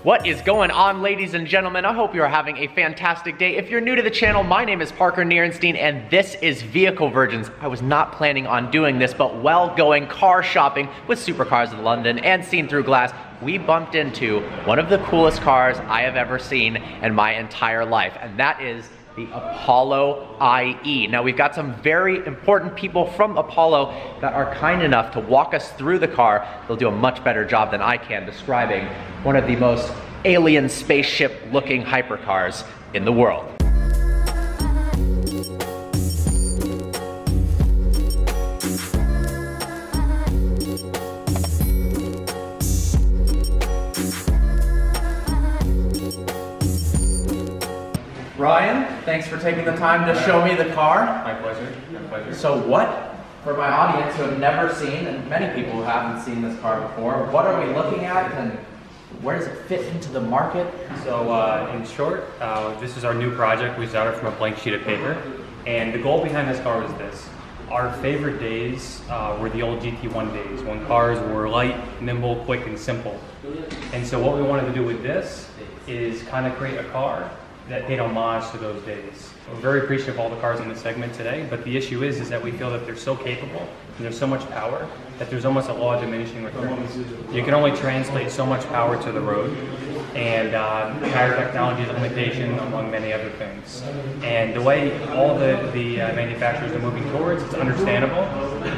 What is going on, ladies and gentlemen? I hope you're having a fantastic day. If you're new to the channel, my name is Parker Nierenstein and this is Vehicle Virgins. I was not planning on doing this, but while going car shopping with supercars in London and seen through glass, we bumped into one of the coolest cars I have ever seen in my entire life, and that is the Apollo IE. Now, we've got some very important people from Apollo that are kind enough to walk us through the car. They'll do a much better job than I can describing one of the most alien spaceship looking hypercars in the world. Ryan, thanks for taking the time to show me the car. My pleasure, my pleasure. So what, for my audience who have never seen, and many people who haven't seen this car before, what are we looking at and where does it fit into the market? So in short, this is our new project. We started from a blank sheet of paper. And the goal behind this car was this. Our favorite days were the old GT1 days, when cars were light, nimble, quick, and simple. And so what we wanted to do with this is kind of create a car that paid homage to those days. We're very appreciative of all the cars in this segment today, but the issue is that we feel that they're so capable and there's so much power that there's almost a law of diminishing returns. You can only translate so much power to the road, and tire technology is a limitation among many other things. And the way all the manufacturers are moving towards, it's understandable,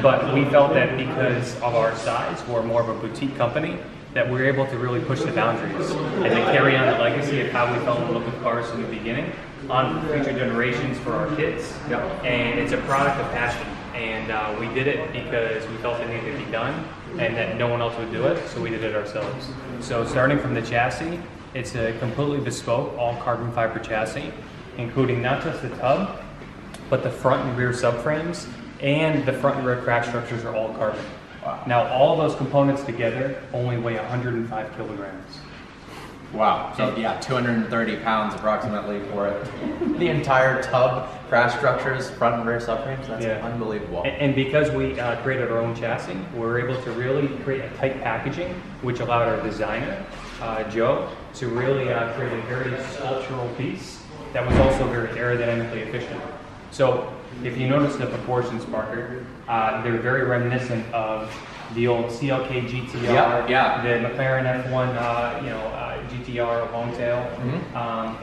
but we felt that because of our size, we're more of a boutique company, that we're able to really push the boundaries and to carry on the legacy of how we fell in love with cars from the beginning on future generations for our kids. Yep. And it's a product of passion. And we did it because we felt it needed to be done and that no one else would do it, so we did it ourselves. So starting from the chassis, it's a completely bespoke, all carbon fiber chassis, including not just the tub, but the front and rear subframes, and the front and rear crash structures are all carbon. Wow. Now, all of those components together only weigh 105 kilograms. Wow, so yeah, 230 pounds approximately for it. The entire tub, crash structures, front and rear subframes, that's unbelievable. And because we created our own chassis, we were able to really create a tight packaging, which allowed our designer, Joe, to really create a very sculptural piece that was also very aerodynamically efficient. So, if you notice the proportions, Parker, they're very reminiscent of the old CLK GTR, the McLaren F1, GTR Longtail,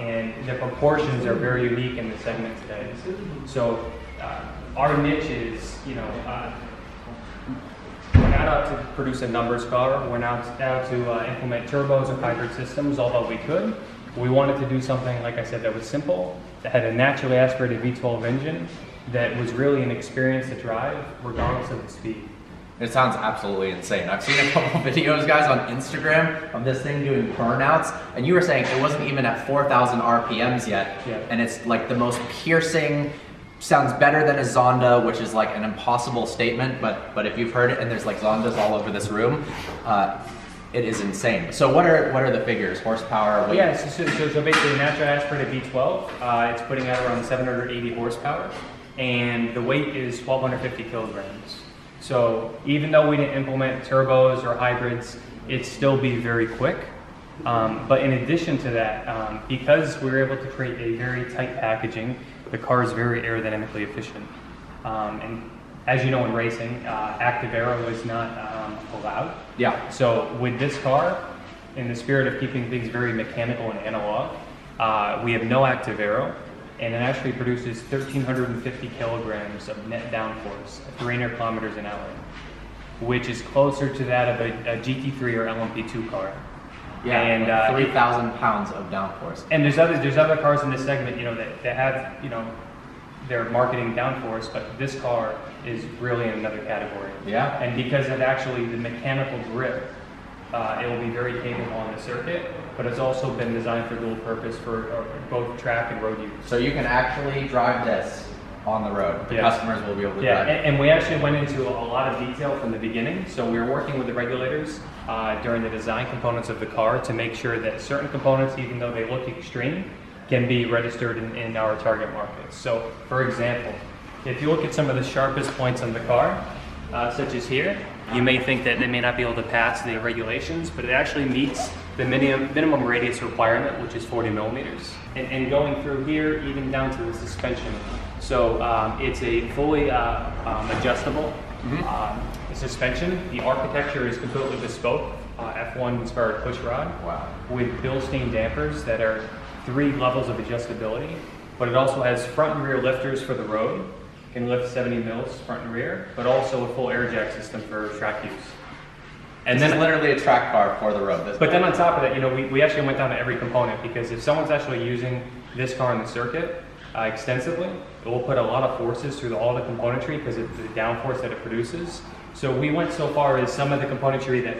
and the proportions are very unique in the segment today. So our niche is, we're not out to produce a numbers car. We're not out to implement turbos or hybrid systems, although we could. We wanted to do something, like I said, that was simple, that had a naturally aspirated V12 engine, that was really an experience to drive, regardless of the speed. It sounds absolutely insane. I've seen a couple videos, guys, on Instagram of this thing doing burnouts, and you were saying it wasn't even at 4,000 RPMs yet, and it's like the most piercing, sounds better than a Zonda, which is like an impossible statement, but if you've heard it, and there's like Zondas all over this room, it is insane. So what are the figures, horsepower? Weight? Yeah, so basically a natural aspirated V12, it's putting out around 780 horsepower, and the weight is 1,250 kilograms. So even though we didn't implement turbos or hybrids, it'd still be very quick. But in addition to that, because we were able to create a very tight packaging, the car is very aerodynamically efficient. And as you know, in racing, active aero is not allowed. Yeah. So with this car, in the spirit of keeping things very mechanical and analog, we have no active aero. And it actually produces 1,350 kilograms of net downforce at 300 kilometers an hour, which is closer to that of a GT3 or LMP2 car. Yeah, and like 3,000 pounds of downforce. And there's other cars in this segment, that have, their marketing downforce, but this car is really in another category. Yeah. And because of actually the mechanical grip, it will be very capable on the circuit, but it's also been designed for dual purpose for both track and road use. So you can actually drive this on the road. The customers will be able to drive it. And we actually went into a lot of detail from the beginning. So we were working with the regulators during the design components of the car to make sure that certain components, even though they look extreme, can be registered in our target markets. So, for example, if you look at some of the sharpest points on the car, such as here, You may think that they may not be able to pass the regulations, but it actually meets the minimum radius requirement, which is 40 millimeters. And going through here, even down to the suspension. So it's a fully adjustable suspension. The architecture is completely bespoke, F1 inspired push rod, with Bilstein dampers that are 3 levels of adjustability. But it also has front and rear lifters for the road. Can lift 70 mils front and rear, but also a full air jack system for track use. And then literally a track car for the road. But then on top of that, you know, we actually went down to every component, because if someone's actually using this car in the circuit extensively, it will put a lot of forces through all the componentry because of the downforce that it produces. So we went so far as some of the componentry that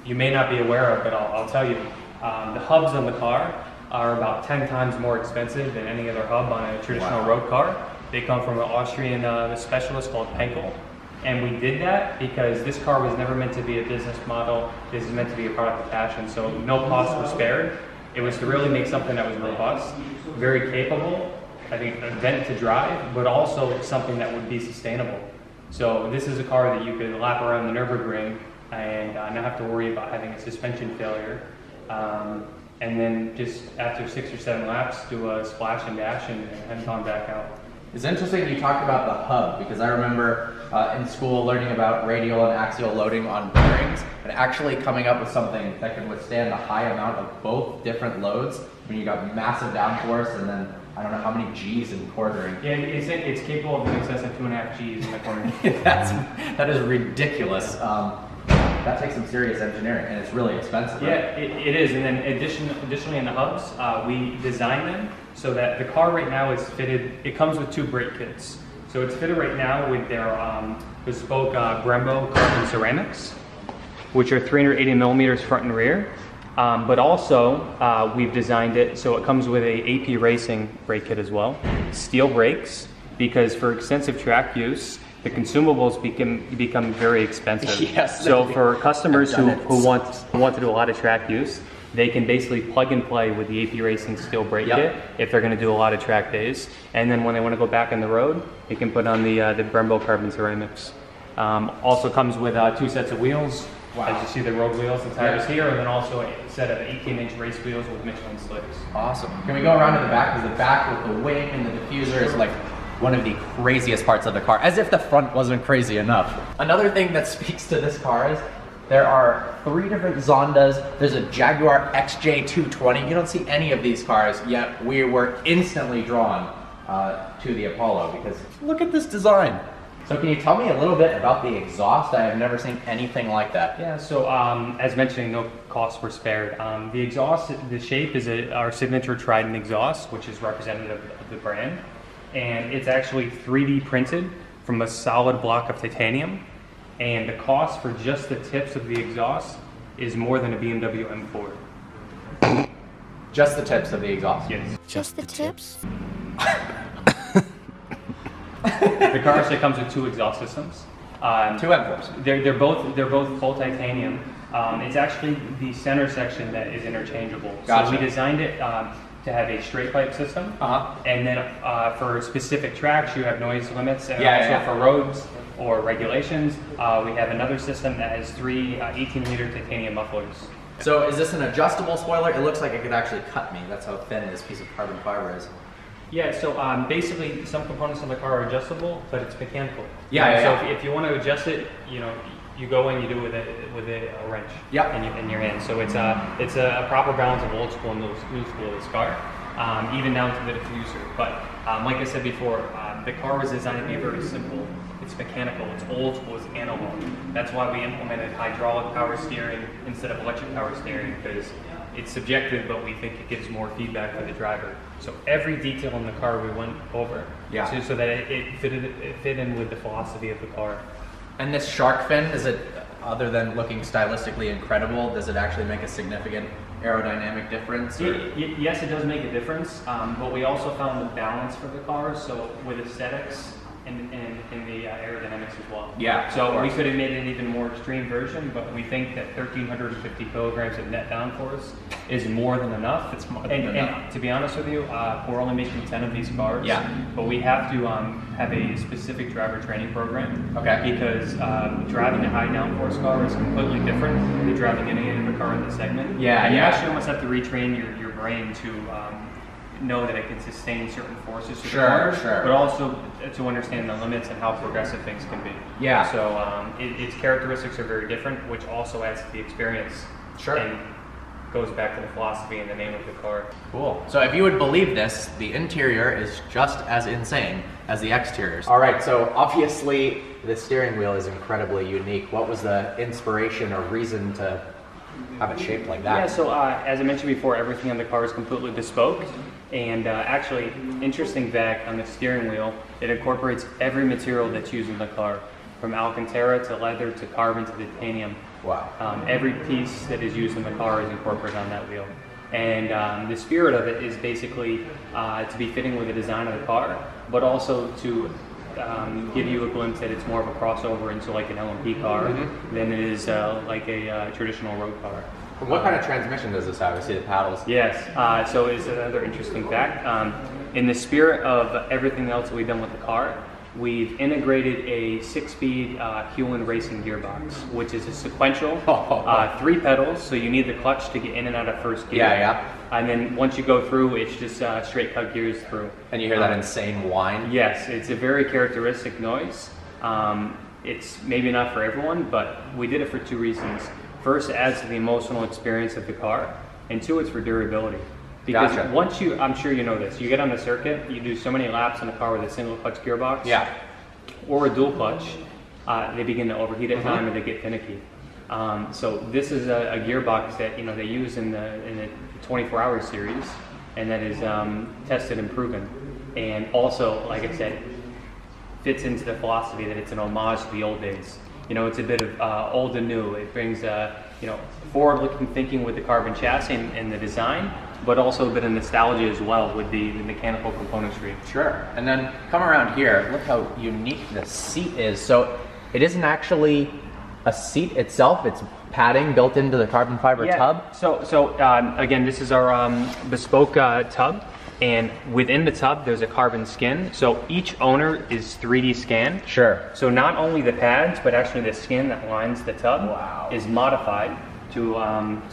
you may not be aware of, but I'll tell you. The hubs on the car are about 10 times more expensive than any other hub on a traditional road car. They come from an Austrian specialist called Penkel. And we did that because this car was never meant to be a business model. This is meant to be a product of passion. So no costs were spared. It was to really make something that was robust, very capable, I think event to drive, but also something that would be sustainable. So this is a car that you could lap around the Nürburgring and not have to worry about having a suspension failure. And then just after 6 or 7 laps, do a splash and dash and head on back out. It's interesting you talked about the hub, because I remember in school learning about radial and axial loading on bearings and actually coming up with something that could withstand a high amount of both different loads when you got massive downforce and then I don't know how many G's in quartering. Yeah, it's capable of in excess of 2.5 G's in the quartering. That is ridiculous. That takes some serious engineering, and it's really expensive. Yeah, it is. And then additionally in the hubs, we designed them so that the car right now is fitted, it comes with 2 brake kits. So it's fitted right now with their bespoke Brembo carbon ceramics, which are 380 millimeters front and rear. But also, we've designed it so it comes with a AP Racing brake kit as well. Steel brakes, because for extensive track use, the consumables become very expensive. Yes. So for customers who want to do a lot of track use, they can basically plug and play with the AP Racing steel brake kit if they're going to do a lot of track days. And then when they want to go back on the road, they can put on the Brembo carbon ceramics. Also comes with 2 sets of wheels. As you see, the road wheels, the tires here, and then also a set of 18-inch race wheels with Michelin slicks. Awesome. Can we go around to the back? Because the back with the wing and the diffuser is like one of the craziest parts of the car, as if the front wasn't crazy enough. Another thing that speaks to this car is there are 3 different Zondas. There's a Jaguar XJ220. You don't see any of these cars, yet we were instantly drawn to the Apollo because look at this design. So can you tell me a little bit about the exhaust? I have never seen anything like that. Yeah, so as mentioned, no costs were spared. The exhaust, the shape is our signature Trident exhaust, which is representative of the brand. And it's actually 3D printed from a solid block of titanium. And the cost for just the tips of the exhaust is more than a BMW M4. Just the tips of the exhaust? Yes. Just the tips? The car actually comes with 2 exhaust systems. 2 M4s. They're both full titanium. It's actually the center section that is interchangeable. Gotcha. So we designed it to have a straight pipe system, and then for specific tracks you have noise limits, and for roads or regulations, we have another system that has 3 18-liter titanium mufflers. So is this an adjustable spoiler? It looks like it could actually cut me. That's how thin this piece of carbon fiber is. Yeah, so basically some components of the car are adjustable, but it's mechanical. So if you want to adjust it, you go in, you do it with a wrench in your hand. So it's a proper balance of old school and new school of this car, even down to the diffuser. But like I said before, the car was designed to be very simple. It's mechanical, it's old school, it's analog. That's why we implemented hydraulic power steering instead of electric power steering, because it's subjective, but we think it gives more feedback for the driver. So every detail in the car we went over, so that it fit in with the philosophy of the car. And this shark fin, is it, other than looking stylistically incredible, does it actually make a significant aerodynamic difference? Yes, it does make a difference, but we also found the balance for the car. So with aesthetics, in the aerodynamics as well. Yeah. So we could have made an even more extreme version, but we think that 1,350 kilograms of net downforce is more than enough. It's more than enough. And to be honest with you, we're only making 10 of these cars. Yeah. But we have to have a specific driver training program. Okay. Because driving a high downforce car is completely different than driving any other car in the segment. Yeah. And you Yeah. actually almost have to retrain your brain to know that it can sustain certain forces to the Sure, car, sure. but also to understand the limits and how progressive things can be. Yeah. So its characteristics are very different, which also adds to the experience. Sure. And goes back to the philosophy and the name of the car. Cool. So if you would believe this, the interior is just as insane as the exteriors. All right, so obviously the steering wheel is incredibly unique. What was the inspiration or reason to have it shaped like that? Yeah, so as I mentioned before, everything on the car is completely bespoke. And actually, interesting fact on the steering wheel, it incorporates every material that's used in the car, from Alcantara to leather to carbon to titanium. Wow. Every piece that is used in the car is incorporated on that wheel. And the spirit of it is basically to be fitting with the design of the car, but also to give you a glimpse that it's more of a crossover into like an LMP car than it is like a traditional road car. What kind of transmission does this have? I see the paddles. Yes, so it's another interesting fact. In the spirit of everything else that we've done with the car, we've integrated a 6-speed Hewland racing gearbox, which is a sequential 3 pedals, so you need the clutch to get in and out of first gear. Yeah, yeah. And then once you go through, it's just straight cut gears through. And you hear that insane whine? Yes, it's a very characteristic noise. It's maybe not for everyone, but we did it for 2 reasons. First, it adds to the emotional experience of the car, and 2, it's for durability. Because Gotcha. once you, I'm sure you know this, you get on the circuit, you do so many laps in a car with a single clutch gearbox, Yeah. or a dual clutch, they begin to overheat at time and they get finicky. So this is a gearbox that they use in the 24-hour series, and that is tested and proven. And also, like I said, fits into the philosophy that it's an homage to the old days. It's a bit of old and new. It brings forward-looking thinking with the carbon chassis and the design, but also a bit of nostalgia as well with the mechanical componentry. Sure. And then come around here, look how unique the seat is. So it isn't actually a seat itself, it's padding built into the carbon fiber tub? So again, this is our bespoke tub. And within the tub, there's a carbon skin. So each owner is 3D scanned. Sure. So not only the pads, but actually the skin that lines the tub is modified to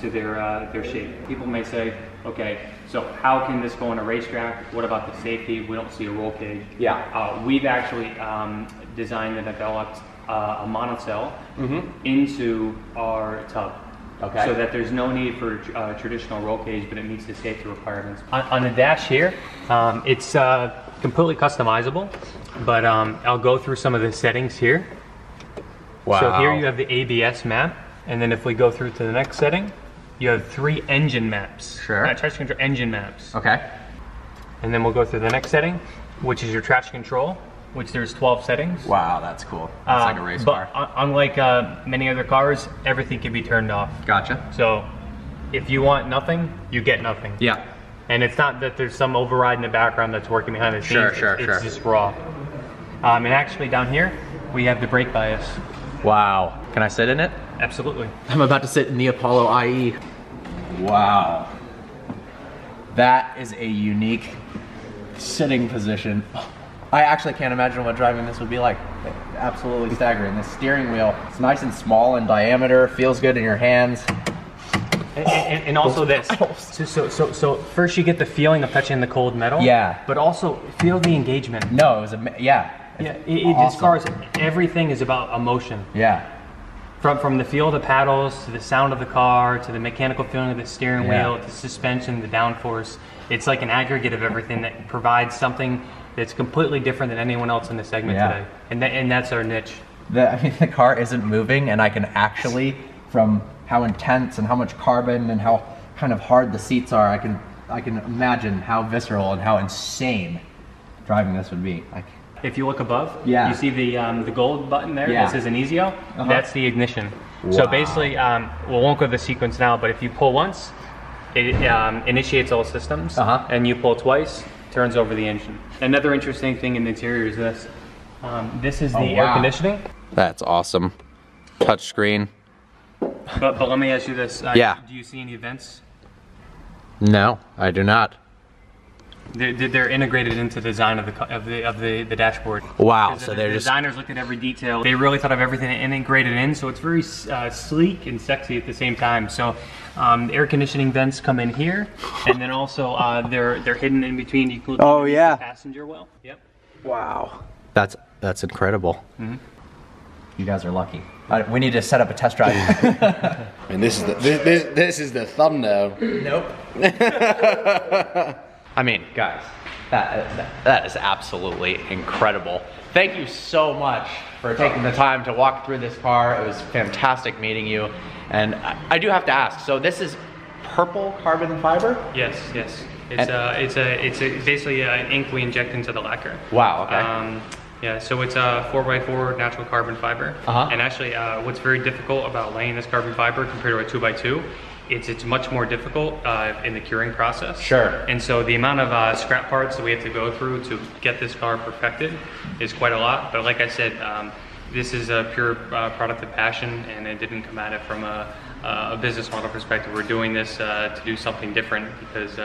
their shape. People may say, okay, so how can this go on a racetrack? What about the safety? We don't see a roll cage. Yeah. We've actually designed and developed a monocell into our tub. Okay. So that there's no need for traditional roll cage, but it meets the safety requirements. On the dash here, it's completely customizable, but I'll go through some of the settings here. Wow. So here you have the ABS map, and then if we go through to the next setting, you have 3 engine maps. Sure. Traction control engine maps. Okay. And then we'll go through the next setting, which is your traction control, which there's 12 settings. Wow, that's cool. That's like a race car. But unlike many other cars, everything can be turned off. Gotcha. So if you want nothing, you get nothing. Yeah. And it's not that there's some override in the background that's working behind the scenes. Sure. It's just raw. And actually down here, we have the brake bias. Wow. Can I sit in it? Absolutely. I'm about to sit in the Apollo IE. Wow. That is a unique sitting position. I actually can't imagine what driving this would be like. Absolutely staggering. The steering wheel, it's nice and small in diameter, feels good in your hands. And also this. So first you get the feeling of touching the cold metal. Yeah. But also feel the engagement. No, it was yeah. Yeah. Awesome. This car is, everything is about emotion. Yeah. From the feel of the paddles, to the sound of the car, to the mechanical feeling of the steering wheel, to suspension, the downforce. It's like an aggregate of everything that provides something that's completely different than anyone else in the segment today. And that's our niche. The car isn't moving, and I can actually, from how intense and how much carbon and how kind of hard the seats are, I can imagine how visceral and how insane driving this would be. If you look above, Yeah. you see the gold button there Yeah. that says Inizio. That's the ignition. Wow. So basically, we won't go to the sequence now, but if you pull once, it initiates all systems, and you pull twice, turns over the engine. Another interesting thing in the interior is this. This is the air conditioning. That's awesome. Touch screen. But let me ask you this. Yeah. Do you see any vents? No, I do not. They're integrated into the design of the dashboard. Wow, So so the they're just... designers looked at every detail. They really thought of everything integrated in, so it's very sleek and sexy at the same time. So the air conditioning vents come in here, and then also they're hidden in between. You can look Oh, yeah. the passenger well. Yep. Wow. That's incredible. Mm-hmm. You guys are lucky. We need to set up a test drive. And this is the thumbnail. Nope. I mean, guys, that is absolutely incredible. Thank you so much for taking the time to walk through this car. It was fantastic meeting you. And I do have to ask, so this is purple carbon fiber? Yes. It's basically an ink we inject into the lacquer. Wow, okay. Yeah, so it's a 4x4 natural carbon fiber. And actually, what's very difficult about laying this carbon fiber compared to a 2x2, it's much more difficult in the curing process. Sure. And so the amount of scrap parts that we have to go through to get this car perfected is quite a lot. But like I said, this is a pure product of passion, and it didn't come at it from a business model perspective. We're doing this to do something different because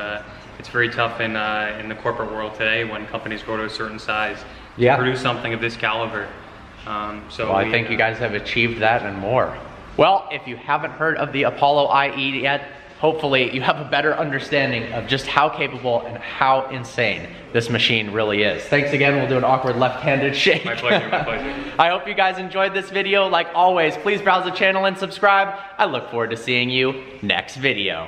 it's very tough in the corporate world today when companies grow to a certain size to produce something of this caliber. So well, I think you guys have achieved that and more. Well, if you haven't heard of the Apollo IE yet, hopefully you have a better understanding of just how capable and how insane this machine really is. Thanks again. We'll do an awkward left-handed shake. My pleasure, my pleasure. I hope you guys enjoyed this video. Like always, please browse the channel and subscribe. I look forward to seeing you next video.